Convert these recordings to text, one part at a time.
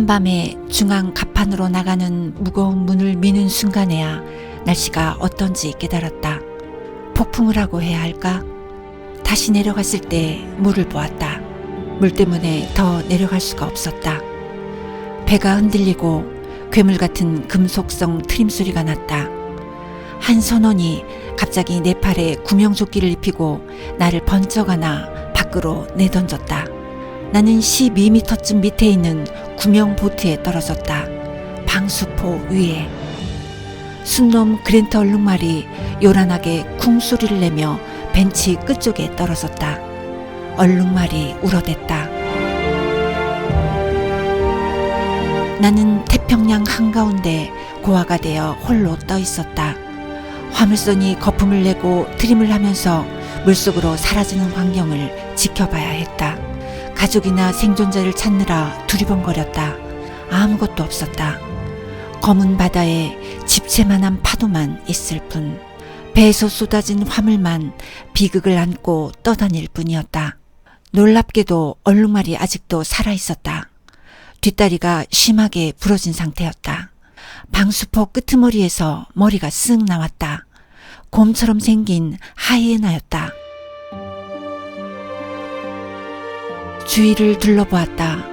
한밤에 중앙 갑판으로 나가는 무거운 문을 미는 순간에야 날씨가 어떤지 깨달았다. 폭풍을 하고 해야 할까? 다시 내려갔을 때 물을 보았다. 물 때문에 더 내려갈 수가 없었다. 배가 흔들리고 괴물 같은 금속성 트림 소리가 났다. 한 선원이 갑자기 내 팔에 구명조끼를 입히고 나를 번쩍 안아 밖으로 내던졌다. 나는 12m쯤 밑에 있는 구명 보트에 떨어졌다. 방수포 위에. 순놈 그랜트 얼룩말이 요란하게 쿵 소리를 내며 벤치 끝쪽에 떨어졌다. 얼룩말이 울어댔다. 나는 태평양 한가운데 고아가 되어 홀로 떠 있었다. 화물선이 거품을 내고 트림을 하면서 물속으로 사라지는 광경을 지켜봐야 했다. 가족이나 생존자를 찾느라 두리번거렸다. 아무것도 없었다. 검은 바다에 집채만한 파도만 있을 뿐, 배에서 쏟아진 화물만 비극을 안고 떠다닐 뿐이었다. 놀랍게도 얼룩말이 아직도 살아있었다. 뒷다리가 심하게 부러진 상태였다. 방수포 끄트머리에서 머리가 쓱 나왔다. 곰처럼 생긴 하이에나였다. 주위를 둘러보았다.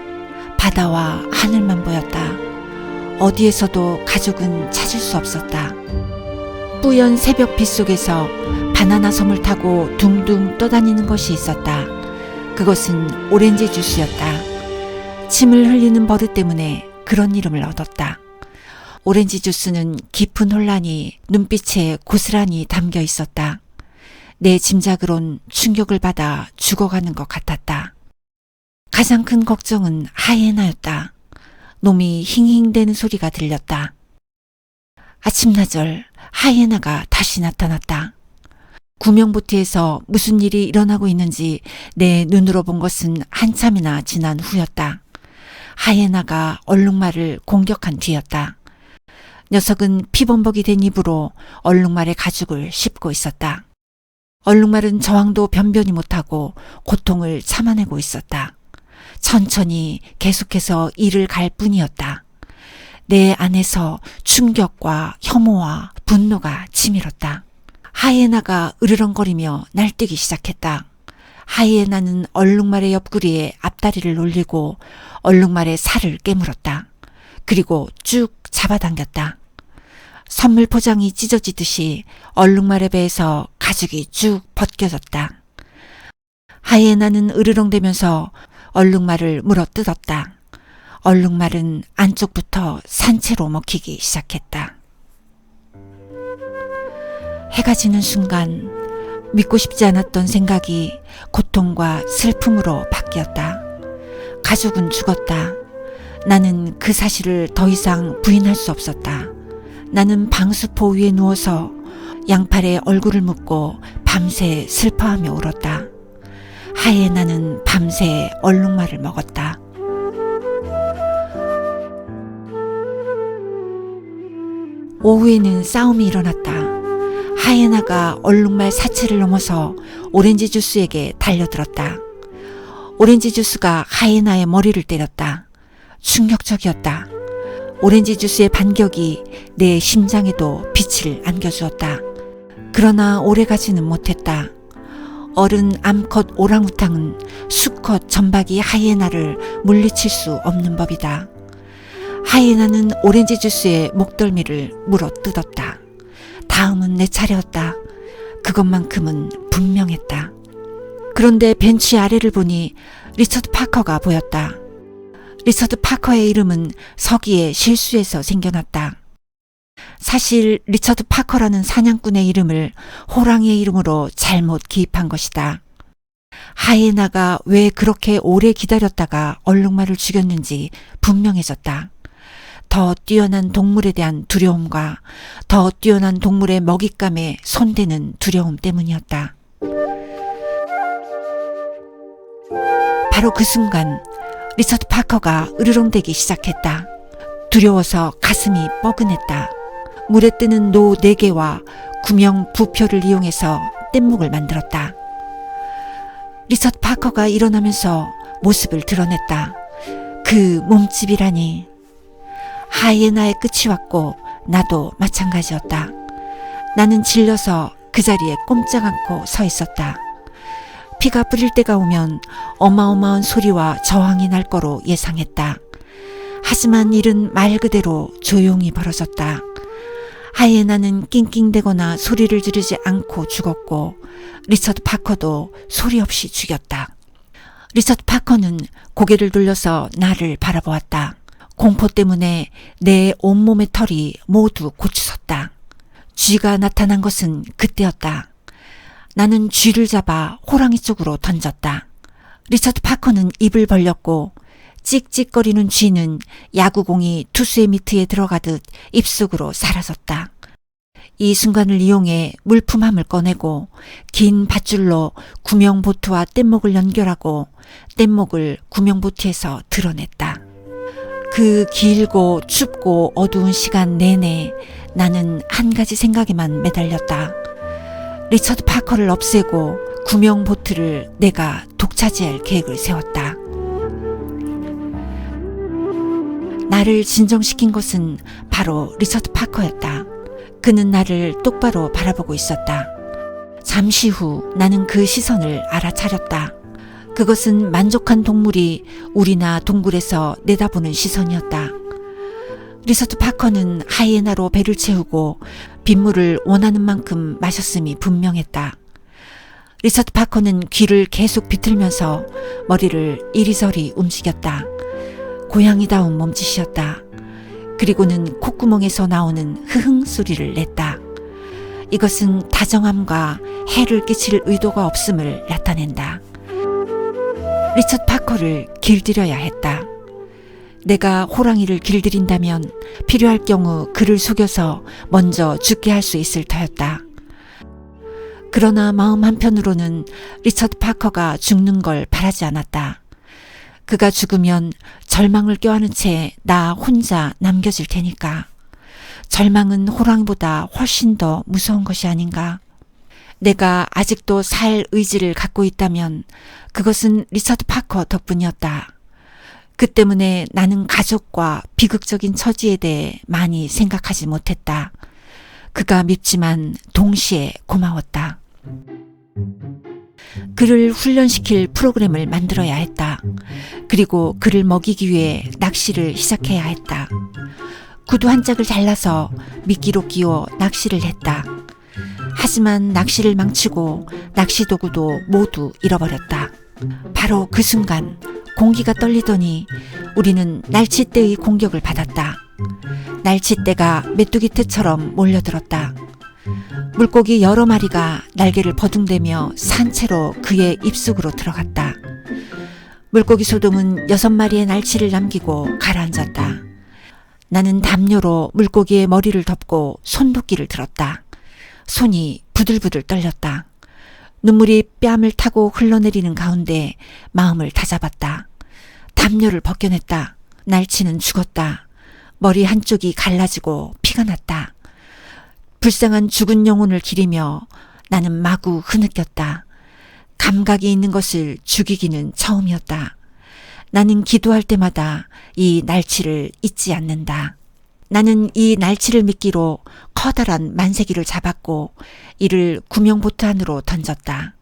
바다와 하늘만 보였다. 어디에서도 가족은 찾을 수 없었다. 뿌연 새벽 빛 속에서 바나나 섬을 타고 둥둥 떠다니는 것이 있었다. 그것은 오렌지 주스였다. 침을 흘리는 버릇 때문에 그런 이름을 얻었다. 오렌지 주스는 깊은 혼란이 눈빛에 고스란히 담겨 있었다. 내 짐작으론 충격을 받아 죽어가는 것 같았다. 가장 큰 걱정은 하이에나였다. 놈이 힝힝대는 소리가 들렸다. 아침나절 하이에나가 다시 나타났다. 구명보트에서 무슨 일이 일어나고 있는지 내 눈으로 본 것은 한참이나 지난 후였다. 하이에나가 얼룩말을 공격한 뒤였다. 녀석은 피범벅이 된 입으로 얼룩말의 가죽을 씹고 있었다. 얼룩말은 저항도 변변히 못하고 고통을 참아내고 있었다. 천천히 계속해서 이를 갈 뿐이었다. 내 안에서 충격과 혐오와 분노가 치밀었다. 하이에나가 으르렁거리며 날뛰기 시작했다. 하이에나는 얼룩말의 옆구리에 앞다리를 올리고 얼룩말의 살을 깨물었다. 그리고 쭉 잡아당겼다. 선물 포장이 찢어지듯이 얼룩말의 배에서 가죽이 쭉 벗겨졌다. 하이에나는 으르렁대면서 얼룩말을 물어뜯었다. 얼룩말은 안쪽부터 산채로 먹히기 시작했다. 해가 지는 순간 믿고 싶지 않았던 생각이 고통과 슬픔으로 바뀌었다. 가족은 죽었다. 나는 그 사실을 더 이상 부인할 수 없었다. 나는 방수포 위에 누워서 양팔에 얼굴을 묻고 밤새 슬퍼하며 울었다. 하이에나는 밤새 얼룩말을 먹었다. 오후에는 싸움이 일어났다. 하이에나가 얼룩말 사체를 넘어서 오렌지 주스에게 달려들었다. 오렌지 주스가 하이에나의 머리를 때렸다. 충격적이었다. 오렌지 주스의 반격이 내 심장에도 빛을 안겨주었다. 그러나 오래가지는 못했다. 어른 암컷 오랑우탕은 수컷 점박이 하이에나를 물리칠 수 없는 법이다. 하이에나는 오렌지 주스의 목덜미를 물어뜯었다. 다음은 내 차례였다. 그것만큼은 분명했다. 그런데 벤치 아래를 보니 리처드 파커가 보였다. 리처드 파커의 이름은 서기에 실수해서 생겨났다. 사실 리처드 파커라는 사냥꾼의 이름을 호랑이의 이름으로 잘못 기입한 것이다. 하이에나가 왜 그렇게 오래 기다렸다가 얼룩말을 죽였는지 분명해졌다. 더 뛰어난 동물에 대한 두려움과 더 뛰어난 동물의 먹잇감에 손대는 두려움 때문이었다. 바로 그 순간 리처드 파커가 으르렁대기 시작했다. 두려워서 가슴이 뻐근했다. 물에 뜨는 노 4개와 구명 부표를 이용해서 뗏목을 만들었다. 리처드 파커가 일어나면서 모습을 드러냈다. 그 몸집이라니. 하이에나의 끝이 왔고 나도 마찬가지였다. 나는 질려서 그 자리에 꼼짝 않고 서 있었다. 피가 뿌릴 때가 오면 어마어마한 소리와 저항이 날 거로 예상했다. 하지만 일은 말 그대로 조용히 벌어졌다. 하이에나는 낑낑대거나 소리를 지르지 않고 죽었고 리처드 파커도 소리 없이 죽였다. 리처드 파커는 고개를 돌려서 나를 바라보았다. 공포 때문에 내 온몸의 털이 모두 고추섰다. 쥐가 나타난 것은 그때였다. 나는 쥐를 잡아 호랑이 쪽으로 던졌다. 리처드 파커는 입을 벌렸고 찍찍거리는 쥐는 야구공이 투수의 미트에 들어가듯 입속으로 사라졌다. 이 순간을 이용해 물품함을 꺼내고 긴 밧줄로 구명보트와 뗏목을 연결하고 뗏목을 구명보트에서 드러냈다. 그 길고 춥고 어두운 시간 내내 나는 한 가지 생각에만 매달렸다. 리처드 파커를 없애고 구명보트를 내가 독차지할 계획을 세웠다. 나를 진정시킨 것은 바로 리처드 파커였다. 그는 나를 똑바로 바라보고 있었다. 잠시 후 나는 그 시선을 알아차렸다. 그것은 만족한 동물이 우리나 동굴에서 내다보는 시선이었다. 리처드 파커는 하이에나로 배를 채우고 빗물을 원하는 만큼 마셨음이 분명했다. 리처드 파커는 귀를 계속 비틀면서 머리를 이리저리 움직였다. 고양이다운 몸짓이었다. 그리고는 콧구멍에서 나오는 흐흥 소리를 냈다. 이것은 다정함과 해를 끼칠 의도가 없음을 나타낸다. 리처드 파커를 길들여야 했다. 내가 호랑이를 길들인다면 필요할 경우 그를 속여서 먼저 죽게 할 수 있을 터였다. 그러나 마음 한편으로는 리처드 파커가 죽는 걸 바라지 않았다. 그가 죽으면 절망을 껴안은 채 나 혼자 남겨질 테니까. 절망은 호랑이보다 훨씬 더 무서운 것이 아닌가. 내가 아직도 살 의지를 갖고 있다면 그것은 리처드 파커 덕분이었다. 그 때문에 나는 가족과 비극적인 처지에 대해 많이 생각하지 못했다. 그가 밉지만 동시에 고마웠다. 그를 훈련시킬 프로그램을 만들어야 했다. 그리고 그를 먹이기 위해 낚시를 시작해야 했다. 구두 한 짝을 잘라서 미끼로 끼워 낚시를 했다. 하지만 낚시를 망치고 낚시 도구도 모두 잃어버렸다. 바로 그 순간 공기가 떨리더니 우리는 날치떼의 공격을 받았다. 날치떼가 메뚜기 떼처럼 몰려들었다. 물고기 여러 마리가 날개를 버둥대며 산채로 그의 입속으로 들어갔다. 물고기 소동은 6마리의 날치를 남기고 가라앉았다. 나는 담요로 물고기의 머리를 덮고 손도끼를 들었다. 손이 부들부들 떨렸다. 눈물이 뺨을 타고 흘러내리는 가운데 마음을 다잡았다. 담요를 벗겨냈다. 날치는 죽었다. 머리 한쪽이 갈라지고 피가 났다. 불쌍한 죽은 영혼을 기리며 나는 마구 흐느꼈다. 감각이 있는 것을 죽이기는 처음이었다. 나는 기도할 때마다 이 날치를 잊지 않는다. 나는 이 날치를 미끼로 커다란 만세기를 잡았고 이를 구명보트 안으로 던졌다.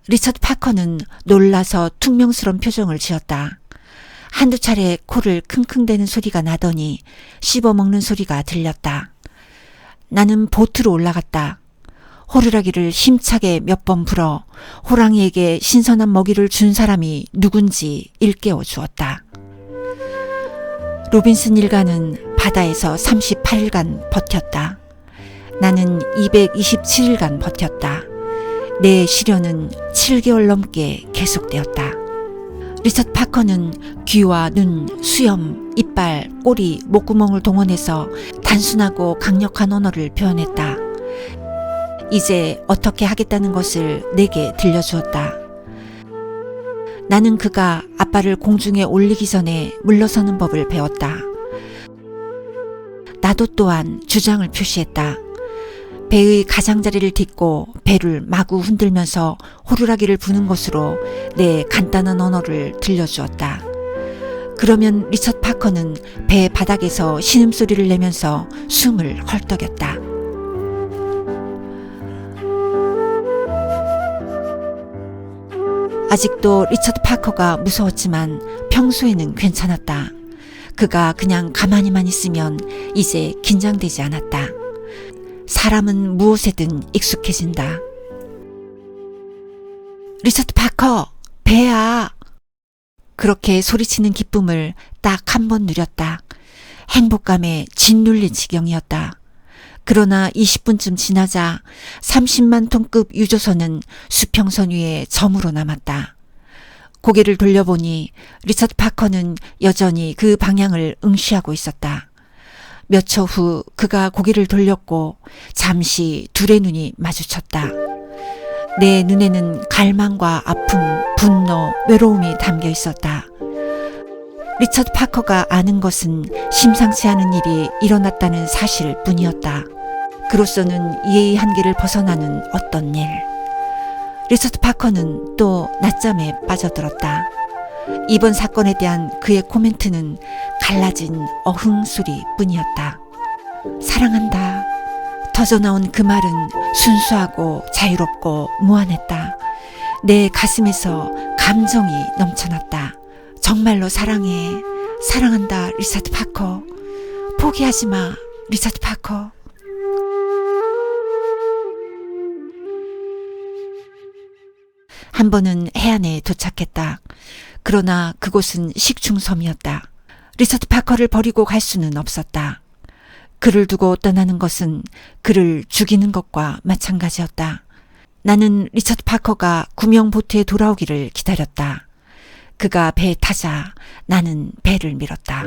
리처드 파커는 놀라서 퉁명스러운 표정을 지었다. 한두 차례 코를 킁킁대는 소리가 나더니 씹어먹는 소리가 들렸다. 나는 보트로 올라갔다. 호루라기를 힘차게 몇 번 불어 호랑이에게 신선한 먹이를 준 사람이 누군지 일깨워 주었다. 로빈슨 일가는 바다에서 38일간 버텼다. 나는 227일간 버텼다. 내 시련은 7개월 넘게 계속되었다. 리처드 파커는 귀와 눈, 수염, 이빨, 꼬리, 목구멍을 동원해서 단순하고 강력한 언어를 표현했다. 이제 어떻게 하겠다는 것을 내게 들려주었다. 나는 그가 아빠를 공중에 올리기 전에 물러서는 법을 배웠다. 나도 또한 주장을 표시했다. 배의 가장자리를 딛고 배를 마구 흔들면서 호루라기를 부는 것으로 내 간단한 언어를 들려주었다. 그러면 리처드 파커는 배 바닥에서 신음소리를 내면서 숨을 헐떡였다. 아직도 리처드 파커가 무서웠지만 평소에는 괜찮았다. 그가 그냥 가만히만 있으면 이제 긴장되지 않았다. 사람은 무엇에든 익숙해진다. 리처드 파커, 배야. 그렇게 소리치는 기쁨을 딱 한 번 누렸다. 행복감에 짓눌린 지경이었다. 그러나 20분쯤 지나자 30만 톤급 유조선은 수평선 위에 점으로 남았다. 고개를 돌려보니 리처드 파커는 여전히 그 방향을 응시하고 있었다. 몇 초 후 그가 고개를 돌렸고 잠시 둘의 눈이 마주쳤다. 내 눈에는 갈망과 아픔, 분노, 외로움이 담겨 있었다. 리처드 파커가 아는 것은 심상치 않은 일이 일어났다는 사실 뿐이었다. 그로서는 이해의 한계를 벗어나는 어떤 일. 리처드 파커는 또 낮잠에 빠져들었다. 이번 사건에 대한 그의 코멘트는 갈라진 어흥 소리 뿐이었다. 사랑한다. 터져나온 그 말은 순수하고 자유롭고 무한했다. 내 가슴에서 감정이 넘쳐났다. 정말로 사랑해. 사랑한다, 리처드 파커. 포기하지 마, 리처드 파커. 한 번은 해안에 도착했다. 그러나 그곳은 식충섬이었다. 리처드 파커를 버리고 갈 수는 없었다. 그를 두고 떠나는 것은 그를 죽이는 것과 마찬가지였다. 나는 리처드 파커가 구명보트에 돌아오기를 기다렸다. 그가 배에 타자 나는 배를 밀었다.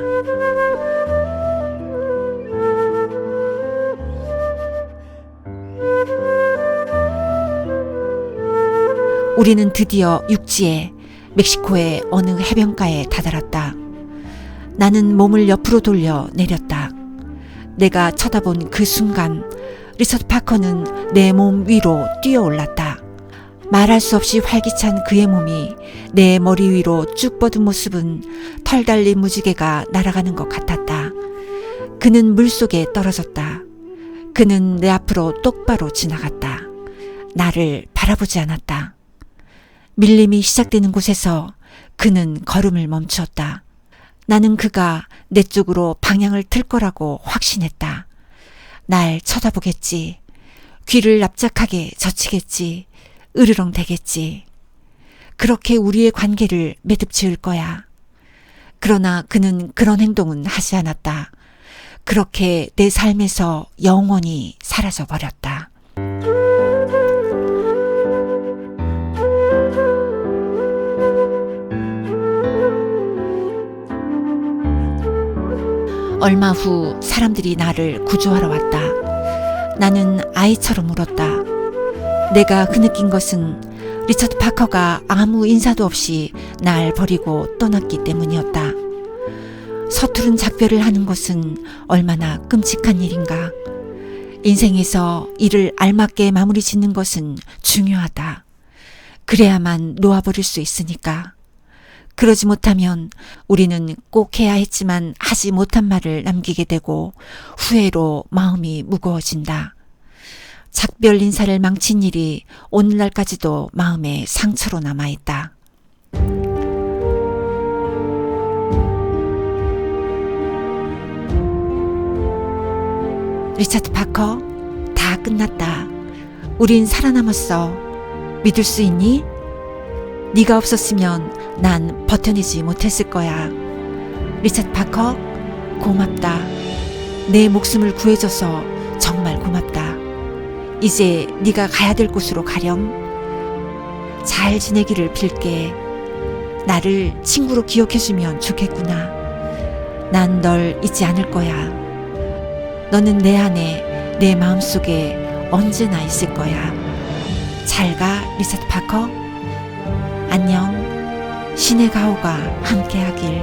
우리는 드디어 육지에 멕시코의 어느 해변가에 다다랐다. 나는 몸을 옆으로 돌려 내렸다. 내가 쳐다본 그 순간 리처드 파커는 내 몸 위로 뛰어올랐다. 말할 수 없이 활기찬 그의 몸이 내 머리 위로 쭉 뻗은 모습은 털 달린 무지개가 날아가는 것 같았다. 그는 물속에 떨어졌다. 그는 내 앞으로 똑바로 지나갔다. 나를 바라보지 않았다. 밀림이 시작되는 곳에서 그는 걸음을 멈추었다. 나는 그가 내 쪽으로 방향을 틀 거라고 확신했다. 날 쳐다보겠지. 귀를 납작하게 젖히겠지. 으르렁대겠지. 그렇게 우리의 관계를 매듭 지을 거야. 그러나 그는 그런 행동은 하지 않았다. 그렇게 내 삶에서 영원히 사라져 버렸다. 얼마 후 사람들이 나를 구조하러 왔다. 나는 아이처럼 울었다. 내가 그느낀 것은 리처드 파커가 아무 인사도 없이 날 버리고 떠났기 때문이었다. 서투른 작별을 하는 것은 얼마나 끔찍한 일인가. 인생에서 일을 알맞게 마무리 짓는 것은 중요하다. 그래야만 놓아버릴 수 있으니까. 그러지 못하면 우리는 꼭 해야 했지만 하지 못한 말을 남기게 되고 후회로 마음이 무거워진다. 작별 인사를 망친 일이 오늘날까지도 마음에 상처로 남아있다. 리처드 파커, 다 끝났다. 우린 살아남았어. 믿을 수 있니? 네가 없었으면 난 버텨내지 못했을 거야. 리처드 파커, 고맙다. 내 목숨을 구해줘서 정말 고맙다. 이제 네가 가야 될 곳으로 가렴. 잘 지내기를 빌게. 나를 친구로 기억해주면 좋겠구나. 난 널 잊지 않을 거야. 너는 내 안에, 내 마음속에 언제나 있을 거야. 잘 가, 리처드 파커. 안녕. 신의 가호가 함께하길.